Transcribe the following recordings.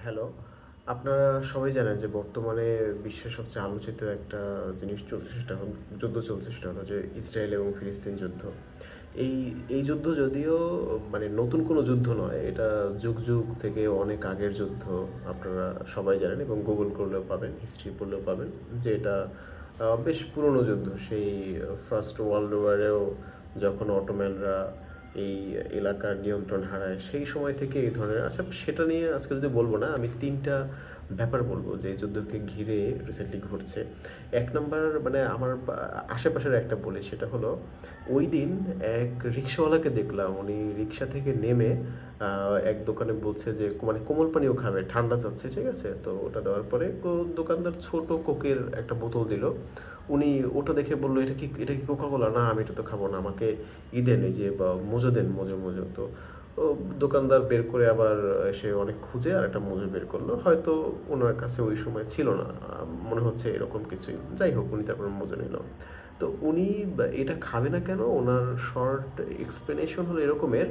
Hello. আপনারা সবাই জানেন যে বর্তমানে বিশ্বের সবচেয়ে আলোচিত একটা জিনিস চলছে সেটা হল যুদ্ধ চলছে সেটা হলো যে ইসরায়েল এবং ফিলিস্তিন যুদ্ধ। এই এই যুদ্ধ যদিও মানে নতুন কোনো যুদ্ধ নয়, এটা যুগ, যুগ থেকে অনেক আগের যুদ্ধ। আপনারা সবাই জানেন এবং গুগল করলেও পাবেন, হিস্ট্রি পড়লেও পাবেন যে এটা বেশ পুরনো যুদ্ধ। সেই ফার্স্ট ওয়ার্ল্ড ওয়ারেও যখন অটোম্যানরা এই এলাকার নিয়ন্ত্রণ হারায়, সেই সময় থেকে এই ধরনের সেটা নিয়ে আজকে যদি বলবো না, আমি ৩ টা ব্যাপার বলবো যে এই যুদ্ধকে ঘিরে রিসেন্টলি ঘটছে। ১ নাম্বার মানে আমার আশেপাশের একটা বলি, সেটা হলো ঐদিন এক রিক্শাওয়ালাকে দেখলাম। উনি রিক্সা থেকে নেমে এক দোকানে বলছে যে মানে কোমল পানীয় খাবে, ঠান্ডা চাচ্ছে, ঠিক আছে? তো ওটা দেওয়ার পরে দোকানদার ছোট কোকের একটা বোতল দিল। উনি ওটা দেখে বলল, এটা কি কোকা কোলা? না, আমি এটা তো খাবো না, আমাকে দেন, এই যে বা মোজো দেন, মোজো। তো ও দোকানদার বের করে আবার সে অনেক খুঁজে আর একটা মোজো বের করলো। হয়তো ওনার কাছে ওই সময় ছিল না, মনে হচ্ছে এরকম কিছুই। যাই হোক, উনি তারপর মোজো নিল। তো উনি এটা খাবে না কেন? ওনার শর্ট এক্সপ্লেনেশন হলো এরকমের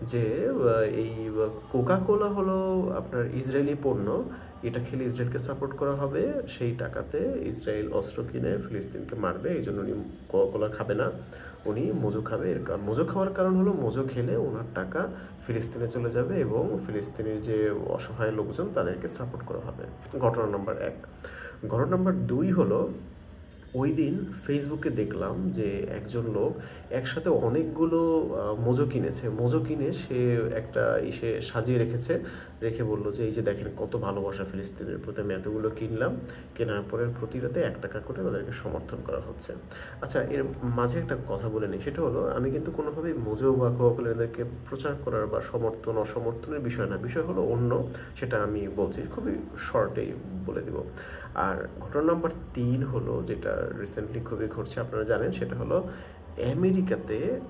যে এই কোকা কোলা হলো আপনার ইসরায়েলি পণ্য। এটা খেলে ইসরায়েলকে সাপোর্ট করা হবে। সেই টাকাতে ইসরায়েল অস্ত্র কিনে ফিলিস্তিনকে মারবে। এইজন্য উনি কোকা কোলা খাবে না। উনি মোজো খাবে। এর কারণ মোজো খাওয়ার কারণ হলো মোজো খেলে উনার টাকা ফিলিস্তিনে চলে যাবে এবং ফিলিস্তিনের যে অসহায় লোকজন তাদেরকে সাপোর্ট করা হবে। ঘটনা নাম্বার ১। ঘটনা নাম্বার ২ হলো ঐদিন ফেসবুকে দেখলাম যে একজন লোক একসাথে অনেকগুলো মোজো কিনেছে। মোজো কিনে সে একটা ইসে সাজিয়ে রেখেছে। রেখে বলল যে, "এই যে দেখেন কত ভালোবাসা ফিলিস্তিনের প্রতি, আমি এতগুলো কিনলাম। কেনার পরে প্রতি রাতে ৳১ করে তাদেরকে সমর্থন করা হচ্ছে।" আচ্ছা, এর মাঝে একটা কথা বলে নিই। সেটা হলো আমি কিন্তু কোনোভাবেই মোজো বা কোকা-কোলা এদেরকে প্রচার করার বা সমর্থন অসমর্থনের বিষয় না। বিষয় হলো অন্য, সেটা আমি বলছি। খুবই শর্টেই বলে দিব। আর ঘটনা নাম্বার ৩ হলো যেটা রিসেন্টলি খুবই ঘটছে, আপনারা জানেন, সেটা হলো আমেরিকাতে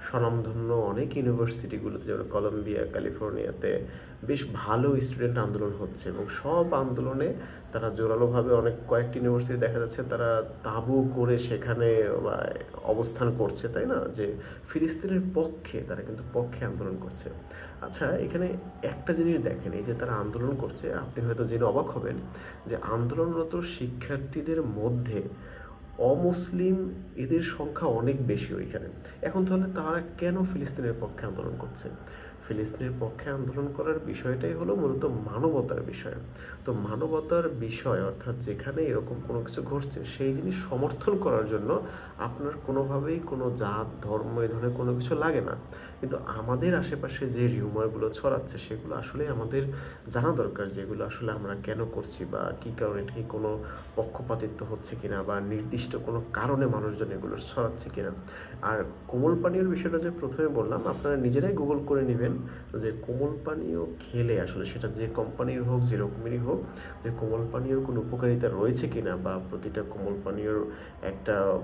স্বনামধন্য অনেক ইউনিভার্সিটিগুলোতে, যেমন কলম্বিয়া, ক্যালিফোর্নিয়াতে বেশ ভালো স্টুডেন্ট আন্দোলন হচ্ছে এবং সব আন্দোলনে তারা জোরালোভাবে কয়েকটি ইউনিভার্সিটি দেখা যাচ্ছে তারা তাঁবু করে সেখানে বা অবস্থান করছে, তাই না? যে ফিলিস্তিনের পক্ষে, তারা কিন্তু পক্ষে আন্দোলন করছে। আচ্ছা, এখানে একটা জিনিস দেখেন, এই যে তারা আন্দোলন করছে, আপনি হয়তো জেনে অবাক হবেন যে আন্দোলনরত শিক্ষার্থীদের মধ্যে অমুসলিম এদের সংখ্যা অনেক বেশি ওইখানে। এখন তাহলে তারা কেন ফিলিস্তিনের পক্ষে আন্দোলন করছে? ফিলিস্তিনের পক্ষে আন্দোলন করার বিষয়টাই হলো মূলত মানবতার বিষয়। তো মানবতার বিষয় অর্থাৎ যেখানে এরকম কোনো কিছু ঘটছে সেই জিনিস সমর্থন করার জন্য আপনার কোনোভাবেই কোনো জাত, ধর্ম এ ধরনের কোনো কিছু লাগে না। কিন্তু আমাদের আশেপাশে যে রিউমারগুলো ছড়াচ্ছে সেগুলো আসলেই আমাদের জানা দরকার যে এগুলো আসলে আমরা কেন করছি বা কী কারণে, এটা কি কোনো পক্ষপাতিত্ব হচ্ছে কিনা বা নির্দিষ্ট কোনো কারণে মানুষজন এগুলো ছড়াচ্ছে কিনা। আর কোমল পানীয়র বিষয়টা যে প্রথমে বললাম, আপনারা নিজেরাই গুগল করে নেবেন যে কোমল পানীয় খেলে আসলে সেটা যে কোম্পানির হোক, যেরকমেরই হোক, যে কোমল পানীয়র কোনো উপকারিতা রয়েছে কিনা বা প্রতিটা কোমল পানীয়র একটা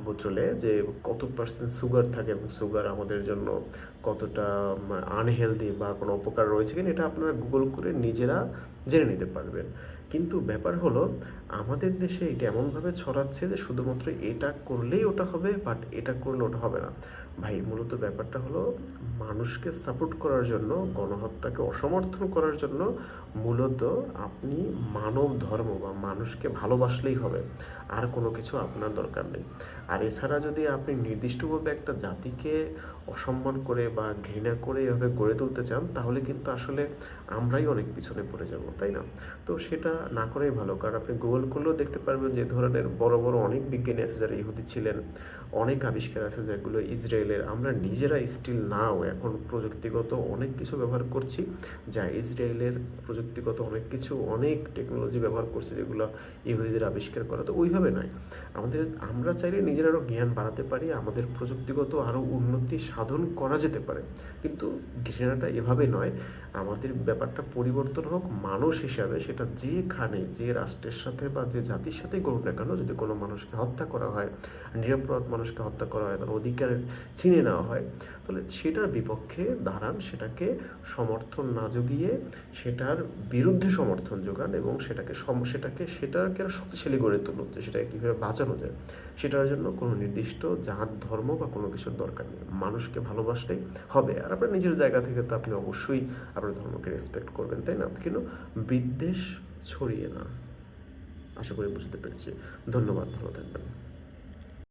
বোতলে যে কত পার্সেন্ট সুগার থাকে এবং সুগার আমাদের জন্য কতটা আনহেলদি বা কোনো উপকার রয়েছে কিনা, এটা আপনারা গুগল করে নিজেরা জেনে নিতে পারবেন। কিন্তু ব্যাপার হলো আমাদের দেশে এটা এমনভাবে ছড়াচ্ছে যে শুধুমাত্র এটা করলেই ওটা হবে, বাট এটা করলে ওটা হবে না। ভাই, মূলত ব্যাপারটা হলো মানুষকে সাপোর্ট করার জন্য, গণহত্যাকে অসমর্থন করার জন্য মূলত আপনি মানব ধর্ম বা মানুষকে ভালোবাসলেই হবে। আর কোনো কিছু আপনার দরকার নেই। আর এছাড়া যদি আপনি নির্দিষ্টভাবে একটা জাতিকে অসম্মান করে বা ঘৃণা করে এভাবে গড়ে তুলতে চান, তাহলে কিন্তু আসলে আমরাই অনেক পিছনে পড়ে যাব, তাই না? তো সেটা না করাই ভালো। কারণ আপনি গুগল করলেও দেখতে পারবেন যে ধরনের বড়, বড় অনেক বিজ্ঞানী আছে যারা ইহুদি ছিলেন। অনেক আবিষ্কার আছে যেগুলো ইসরায়েলের। আমরা নিজেরা স্টিল নাও এখন প্রযুক্তিগত অনেক কিছু ব্যবহার করছি, যা ইসরায়েলের প্রযুক্তিগত অনেক কিছু, অনেক টেকনোলজি ব্যবহার করছি যেগুলো ইহুদিদের আবিষ্কার করা। তো ওইভাবে নয়। আমরা চাইলে নিজেরা আরও জ্ঞান বাড়াতে পারি, আমাদের প্রযুক্তিগত আরও উন্নতি সাধন করা যেতে পারে। কিন্তু ঘৃণাটা এভাবে নয়। আমাদের ব্যাপারটা পরিবর্তন হোক মানুষ হিসাবে, সেটা যেখানে যে রাষ্ট্রের সাথে বা যে জাতির সাথেই করুক না কেন, যদি কোনো মানুষকে হত্যা করা হয়, নিরপরাধ মানুষকে হত্যা করা হয়, তার অধিকার ছিনিয়ে নেওয়া হয়, তাহলে সেটার বিপক্ষে দাঁড়ান, সেটাকে সমর্থন না জুগিয়ে সেটার বিরুদ্ধে সমর্থন যোগান এবং সেটাকে আরও শক্তিশালী গড়ে তুলুন যে সেটাকে কীভাবে বাঁচানো যায়। সেটার জন্য কোনো নির্দিষ্ট জাত ধর্ম বা কোনো কিছুর দরকার নেই। মানুষকে ভালোবাসলেই হবে। আর আপনার নিজের জায়গা থেকে তো আপনি অবশ্যই আপনার ধর্মকে রেসপেক্ট করবেন, তাই না? কিন্তু বিদ্বেষ ছড়িয়ে না। আশা করি বুঝতে পেরেছি। ধন্যবাদ, ভালো থাকবেন।